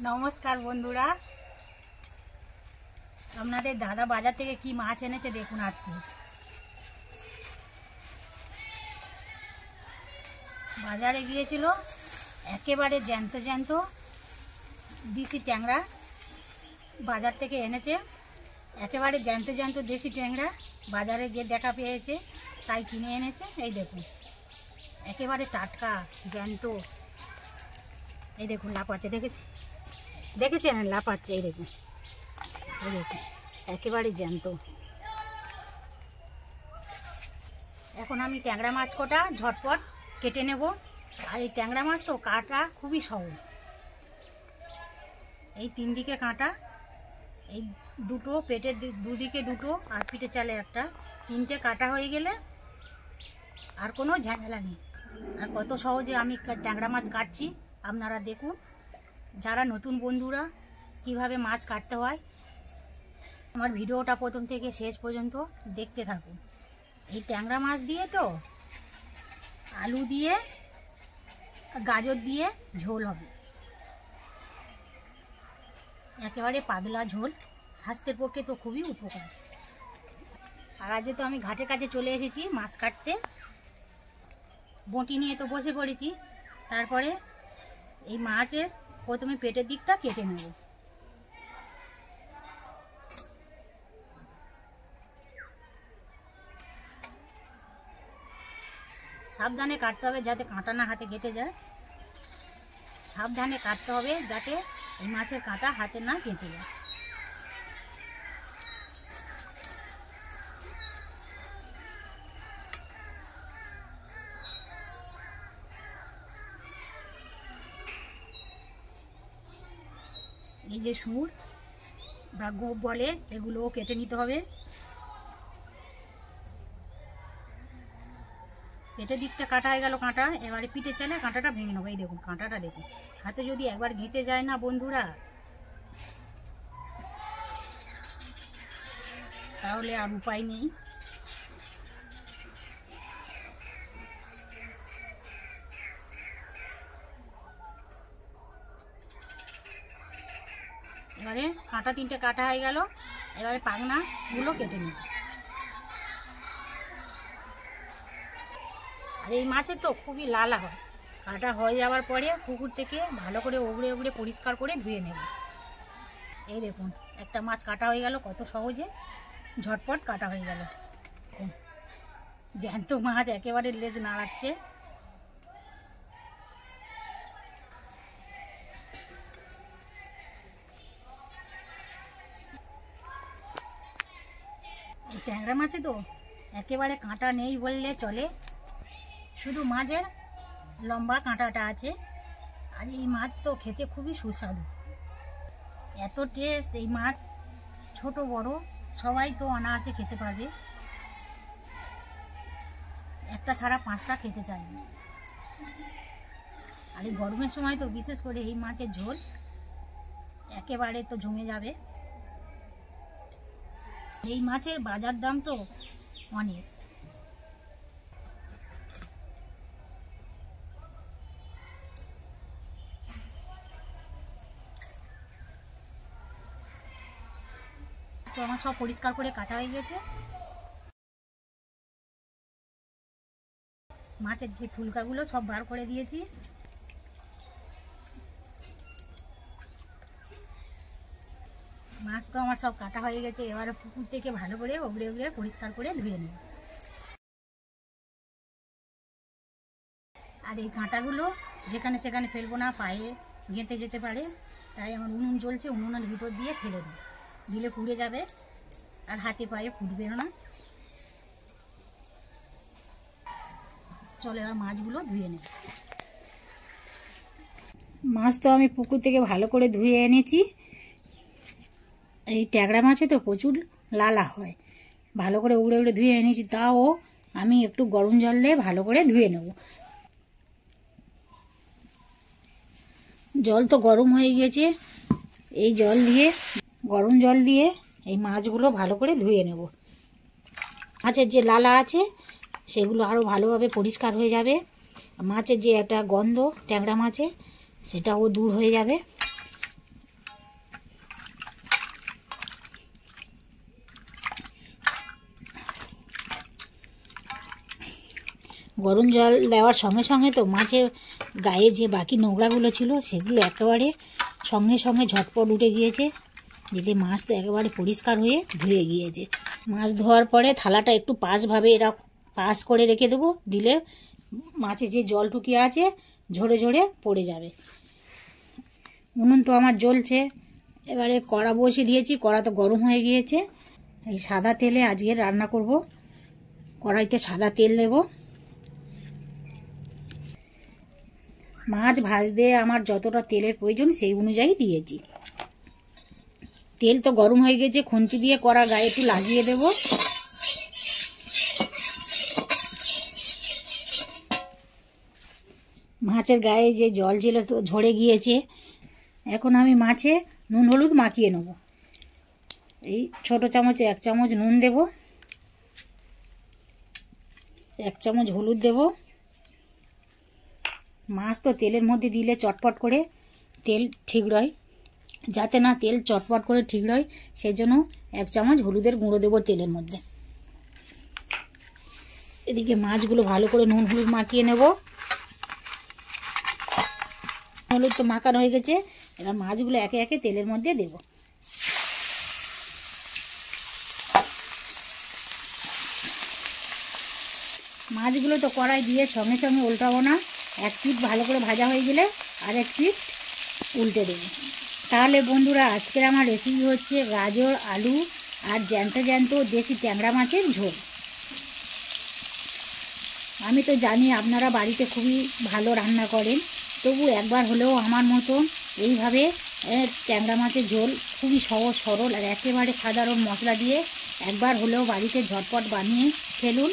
नमस्कार बंधुरा আপনাদের দাদা বাজার থেকে কি মাছ এনেছে দেখুন। আজকে বাজারে গিয়েছিল, একেবারে জ্যান্ত জ্যান্ত দেশি ট্যাংরা বাজার থেকে এনেছে। একেবারে জ্যান্ত জ্যান্ত দেশি ট্যাংরা বাজারে গিয়ে দেখা পেয়েছে, তাই কিনে এনেছে। এই দেখুন, একেবারে টাটকা জ্যান্ত। এই দেখুন লাফাচ্ছে, দেখেছেন লাফাচ্ছে। এই দেখুন, এই দেখুন একেবারে জ্যান্ত। এখন আমি ট্যাংরা মাছ কটা ঝটপট কেটে নেব। আর এই ট্যাংরা মাছ তো কাটা খুবই সহজ। এই তিন দিকে কাঁটা, এই দুটো পেটের দুদিকে দুটো আর পিঠে চালে একটা, তিনটে কাটা হয়ে গেলে আর কোনো ঝামেলা নেই। আর কত সহজে আমি ট্যাংরা মাছ কাটছি আপনারা দেখুন। যারা নতুন বন্ধুরা কিভাবে মাছ কাটতে হয়, আমার ভিডিওটা প্রথম থেকে শেষ পর্যন্ত দেখতে থাকুন। এই ট্যাংরা মাছ দিয়ে তো আলু দিয়ে গাজর দিয়ে ঝোল হবে, একেবারে পাতলা ঝোল, স্বাস্থ্যের পক্ষে তো খুবই উপকার। আর আজ তো আমি ঘাটের কাছে চলে এসেছি মাছ কাটতে। বঁটি নিয়ে তো বসে পড়েছি। তারপরে এই মাছের প্রথমে পেটের দিকটা কেটে নেব। সাবধানে কাটতে হবে যাতে কাঁটা না হাতে কেটে যায়। সাবধানে কাটতে হবে যাতে এই মাছের কাঁটা হাতে না কেটে যায়। এই যে সুর বা গোপ বলে, এগুলোও কেটে নিতে হবে। পেটের দিকটা কাটা হয়ে গেল কাঁটা, এবারে পিঠে চালে কাঁটাটা ভেঙে নেবো। এই দেখুন কাঁটাটা দেখুন, হাতে যদি একবার গেঁথে যায় না বন্ধুরা, তাহলে আর উপায় নেই। এবারে কাঁটা তিনটে কাটা হয়ে গেল, এবারে পাখনাগুলো কেটে নিই। আর এই মাছের তো খুবই লালা হয়। কাটা হয়ে যাওয়ার পরে পুকুর থেকে ভালো করে ওগড়ে ওগড়ে পরিষ্কার করে ধুয়ে নেব। এই দেখুন একটা মাছ কাটা হয়ে গেল, কত সহজে ঝটপট কাটা হয়ে গেল। জ্যান্ত মাছ একেবারে লেজ নাড়াচ্ছে। এই ট্যাংরা মাছে তো একেবারে কাঁটা নেই বললে চলে, শুধু মাছের লম্বা কাঁটাটা আছে। আর এই মাছ তো খেতে খুবই সুস্বাদু, এত টেস্ট। এই মাছ ছোট বড় সবাই তো অনায়াসে খেতে পারবে, একটা ছাড়া পাঁচটা খেতে চাইবে। আর এই গরমের সময় তো বিশেষ করে এই মাছের ঝোল একেবারে তো জমে যাবে। এই মাছের বাজার দাম তো অনেক। তো আমার সব পরিষ্কার করে কাটা হয়ে গেছে। মাছের যে ফুলকাগুলো সব বার করে দিয়েছি। মাছ তো আমার সব কাটা হয়ে গেছে, এবারে পুকুর থেকে ভালো করে ওগড়ে ওগড়ে পরিষ্কার করে ধুয়ে নেব। আর এই কাঁটাগুলো যেখানে সেখানে ফেলবো না, পায়ে গেঁথে যেতে পারে, তাই আমার উনুন জ্বলছে, উনুনের ভিতর দিয়ে ফেলে দিই, দিলে পুড়ে যাবে আর হাতে পায়ে ফুটবে না। চলে এবার মাছগুলো ধুয়ে নেব। মাছ তো আমি পুকুর থেকে ভালো করে ধুয়ে এনেছি। এই ট্যাংরা মাছে তো প্রচুর লালা হয়, ভালো করে উড়ে উড়ে ধুয়ে এনেছি। তাও আমি একটু গরম জল দিয়ে ভালো করে ধুয়ে নেব। জল তো গরম হয়ে গিয়েছে, এই জল দিয়ে, গরম জল দিয়ে এই মাছগুলো ভালো করে ধুয়ে নেব। মাছের যে লালা আছে সেগুলো আরও ভালোভাবে পরিষ্কার হয়ে যাবে। মাছের যে একটা গন্ধ ট্যাংরা মাছে, সেটাও দূর হয়ে যাবে। গরম জল দেওয়ার সঙ্গে সঙ্গে তো মাছের গায়ে যে বাকি নোংরাগুলো ছিল সেগুলো একেবারে সঙ্গে সঙ্গে ঝটপট উঠে গিয়েছে। দিলে মাছ তো একেবারে পরিষ্কার হয়ে ধুয়ে গিয়েছে। মাছ ধোয়ার পরে থালাটা একটু পাশ করে রেখে দেবো, দিলে মাছে যে জলটুকি আছে ঝরে ঝরে পড়ে যাবে। উনুন তো আমার জ্বলছে, এবারে কড়া বসিয়ে দিয়েছি, কড়া তো গরম হয়ে গিয়েছে। এই সাদা তেলে আজকে রান্না করব। কড়াইতে সাদা তেল দেব। মাছ ভাজতে আমার যতটা তেলের প্রয়োজন সেই অনুযায়ী দিয়েছি। তেল তো গরম হয়ে গেছে, খুন্তি দিয়ে কড়া গায়ে একটু লাগিয়ে দেব। মাছের গায়ে যে জল ছিল তো ঝরে গিয়েছে। এখন আমি মাছে নুন হলুদ মাখিয়ে নেব। এই ছোট চামচে 1 চামচ নুন দেব, 1 চামচ হলুদ দেব। মাছ তো তেলের মধ্যে দিলে চটপট করে তেল ঠিক রয়, যাতে না তেল চটপট করে ঠিক রয় সেজন্য 1 চামচ হলুদের গুঁড়ো দেব তেলের মধ্যে। এদিকে মাছগুলো ভালো করে নুন হলুদ মাখিয়ে নেব। হলুদ তো মাখানো হয়ে গেছে, এবার মাছগুলো একে একে তেলের মধ্যে দেব। মাছগুলো তো কড়াই দিয়ে সঙ্গে সঙ্গে উল্টাবো না, এক পিঠ ভালো করে ভাজা হয়ে গেলে আরেক পিঠ উল্টে দেবো। তাহলে বন্ধুরা, আজকের আমার রেসিপি হচ্ছে গাজর আলু আর জ্যান্ত জ্যান্ত দেশি ট্যাংরা মাছের ঝোল। আমি তো জানি আপনারা বাড়িতে খুবই ভালো রান্না করেন, তবু একবার হলেও আমার মতো এইভাবে ট্যাংরা মাছের ঝোল খুবই সহজ সরল আর একেবারে সাধারণ মশলা দিয়ে একবার হলেও বাড়িতে ঝটপট বানিয়ে ফেলুন।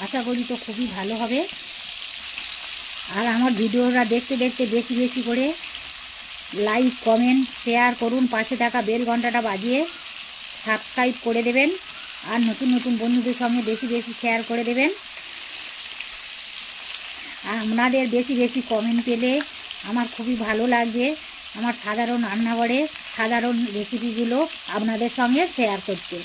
আশা করি তো খুবই ভালো হবে। আর আমার ভিডিওটা দেখতে দেখতে বেশি বেশি করে লাইক কমেন্ট শেয়ার করুন, পাশে থাকা বেল ঘন্টাটা বাজিয়ে সাবস্ক্রাইব করে দেবেন, আর নতুন নতুন বন্ধুদের সঙ্গে বেশি বেশি শেয়ার করে দেবেন। আর আপনাদের বেশি বেশি কমেন্ট পেলে আমার খুবই ভালো লাগবে আমার সাধারণ রান্নাঘরে সাধারণ রেসিপিগুলো আপনাদের সঙ্গে শেয়ার করতে।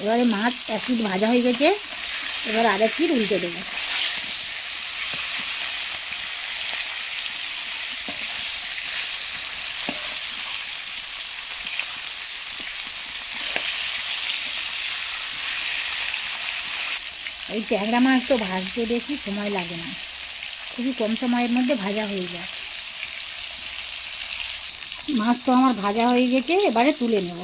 এবারে মাছ 1 পিঠ ভাজা হয়ে গেছে, এবার আরেক পিঠ উল্টে দেবো। এই ট্যাংরা মাছ তো ভাজতে বেশি সময় লাগে না, খুবই কম সময়ের মধ্যে ভাজা হয়ে যায়। মাছ তো আমার ভাজা হয়ে গেছে, এবারে তুলে নেব।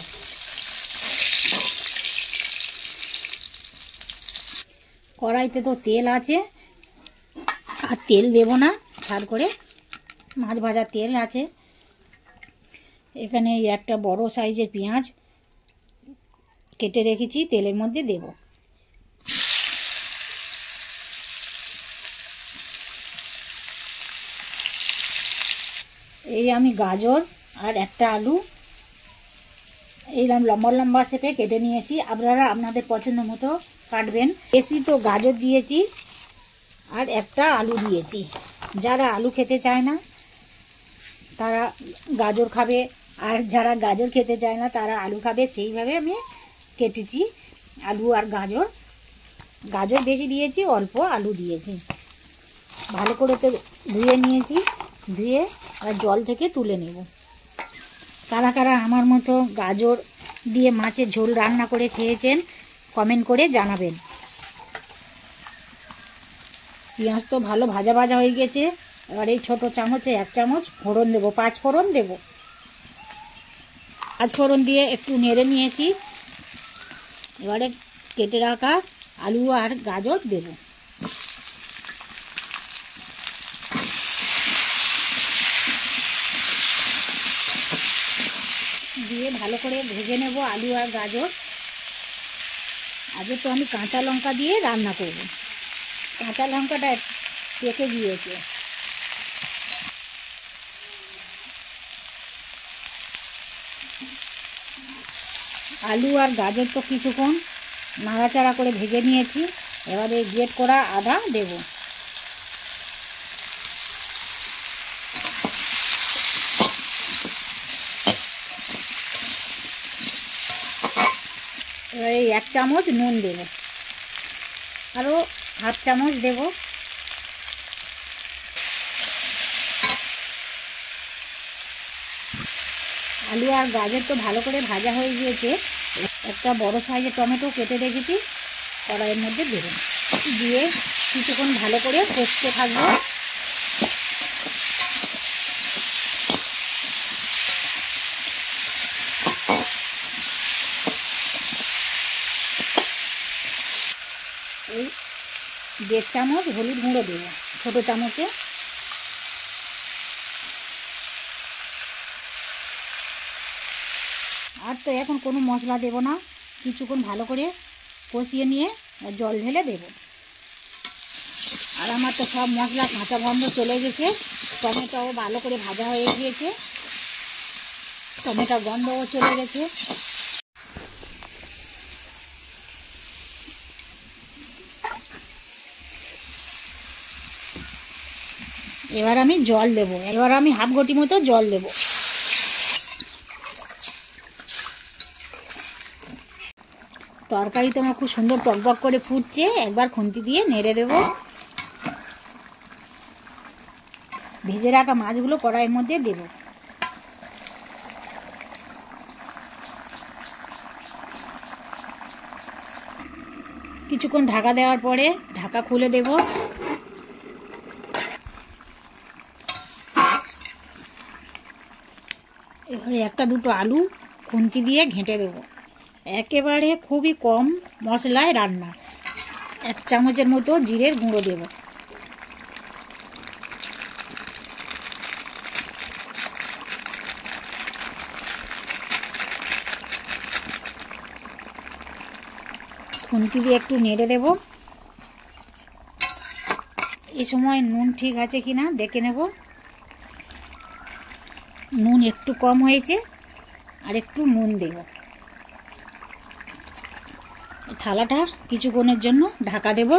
কড়াইতে তো তেল আছে, আর তেল দেব না, ছাড় করে মাছ ভাজার তেল আছে। এখানে একটা বড় সাইজের পেঁয়াজ কেটে রেখেছি, তেলের মধ্যে দেব। এই আমি গাজর আর একটা আলু এইরকম লম্বা লম্বা শেপে কেটে নিয়েছি, আপনারা আপনাদের পছন্দ মতো কাটবেন। বেশি তো গাজর দিয়েছি আর একটা আলু দিয়েছি। যারা আলু খেতে চায় না তারা গাজর খাবে, আর যারা গাজর খেতে চায় না তারা আলু খাবে, সেইভাবে আমি কেটেছি আলু আর গাজর। গাজর বেশি দিয়েছি, অল্প আলু দিয়েছি। ভালো করে তো ধুয়ে নিয়েছি, ধুয়ে আর জল থেকে তুলে নেব। কারা কারা আমার মতো গাজর দিয়ে মাছের ঝোল রান্না করে খেয়েছেন কমেন্ট করে জানাবেন। পেঁয়াজ তো ভালো ভাজা ভাজা হয়ে গেছে, এবার এই ছোটো চামচে 1 চামচ ফোড়ন দেবো, 5 ফোড়ন দেবো। 5 ফোড়ন দিয়ে একটু নেড়ে নিয়েছি, এবারে কেটে রাখা আলু আর গাজর দেব। দিয়ে ভালো করে ভেজে নেব আলু আর গাজর। আগে তো আমি কাঁচা লঙ্কা দিয়ে রান্না করব, কাঁচা লঙ্কাটা পেকে গিয়েছে। আলু আর গাজর তো কিছুক্ষণ নাড়াচাড়া করে ভেজে নিয়েছি, এবারে গ্রেট করা আদা দেব। এবারে 1 চামচ নুন দেব, আরও হাফ চামচ দেব। আলু আর গাজর তো ভালো করে ভাজা হয়ে গিয়েছে। একটা বড় সাইজের টমেটো কেটে রেখেছি, কড়াইয়ের মধ্যে দেবেন, দিয়ে কিছুক্ষণ ভালো করে কষতে থাকবো। এই 1.5 চামচ হলুদ গুঁড়ো দেবো, ছোটো চামচে। আর তো এখন কোনো মশলা দেব না, কিছুক্ষণ ভালো করে কষিয়ে নিয়ে জল ঢেলে দেব। আর আমার তো সব মশলা কাঁচা গন্ধ চলে গেছে, টমেটোও ভালো করে ভাজা হয়ে গিয়েছে, টমেটো গন্ধও চলে গেছে। এবার আমি জল দেব, এবার আমি হাফ ঘটি মতো জল দেব। তরকারি তো আমার খুব সুন্দর টকবক করে ফুটছে, একবার খুন্তি দিয়ে নেড়ে দেব। ভেজে রাখা মাছগুলো কড়াইয়ের মধ্যে দেব। কিছুক্ষণ ঢাকা দেওয়ার পরে ঢাকা খুলে দেব। এবারে 1-2 আলু খুন্তি দিয়ে ঘেঁটে দেব। একেবারে খুবই কম মশলায় রান্না। 1 চামচের মতো জিরের গুঁড়ো দেব। খুন্তি দিয়ে একটু নেড়ে দেব। এই সময় নুন ঠিক আছে কিনা দেখে নেব। নুন একটু কম হয়েছে, আর একটু নুন দেব। থালাটা কিছুক্ষণের জন্য ঢাকা দেব।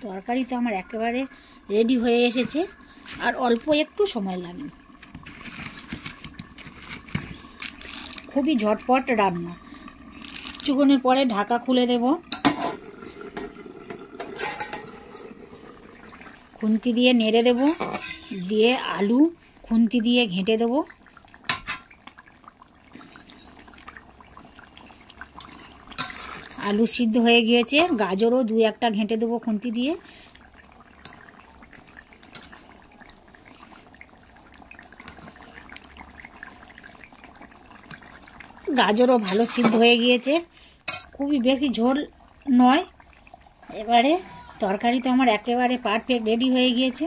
তরকারি তো আমার একেবারে রেডি হয়ে এসেছে, আর অল্প একটু সময় লাগবে। খুবই ঝটপট রান্না। কিছুক্ষণের পরে ঢাকা খুলে দেব। খুন্তি দিয়ে নেড়ে দেব, দিয়ে আলু খুন্তি দিয়ে ঘেঁটে দেব। আলু সিদ্ধ হয়ে গিয়েছে, গাজরও 2-1টা ঘেঁটে দেবো খুন্তি দিয়ে। গাজরও ভালো সিদ্ধ হয়ে গিয়েছে, খুবই বেশি ঝোল নয়। এবারে তরকারি তো আমার একেবারে পারফেক্ট রেডি হয়ে গিয়েছে।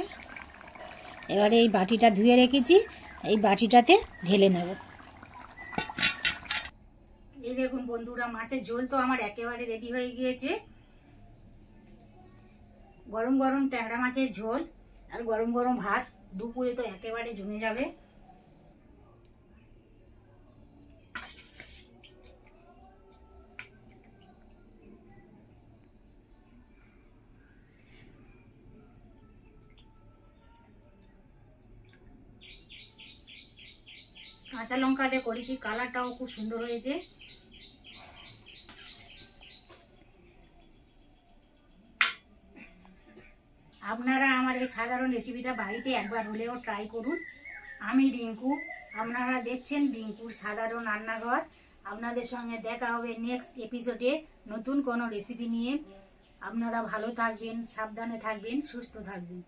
এবারে এই বাটিটা ধুয়ে রেখেছি, এই বাটিটাতে ঢেলে নেব। এই দেখুন বন্ধুরা, মাছের ঝোল তো আমার একেবারে রেডি হয়ে গিয়েছে। গরম গরম ট্যাংরা মাছের ঝোল আর গরম গরম ভাত, দুপুরে তো একেবারে জমে যাবে। কাঁচা লঙ্কা দিয়ে করেছি, কালারটাও খুব সুন্দর হয়েছে। আপনারা আমার এই সাধারণ রেসিপিটা বাড়িতে একবার হলেও ট্রাই করুন। আমি রিঙ্কু, আপনারা দেখছেন রিঙ্কুর সাধারণ রান্নাঘর। আপনাদের সঙ্গে দেখা হবে নেক্সট এপিসোডে নতুন কোনো রেসিপি নিয়ে। আপনারা ভালো থাকবেন, সাবধানে থাকবেন, সুস্থ থাকবেন।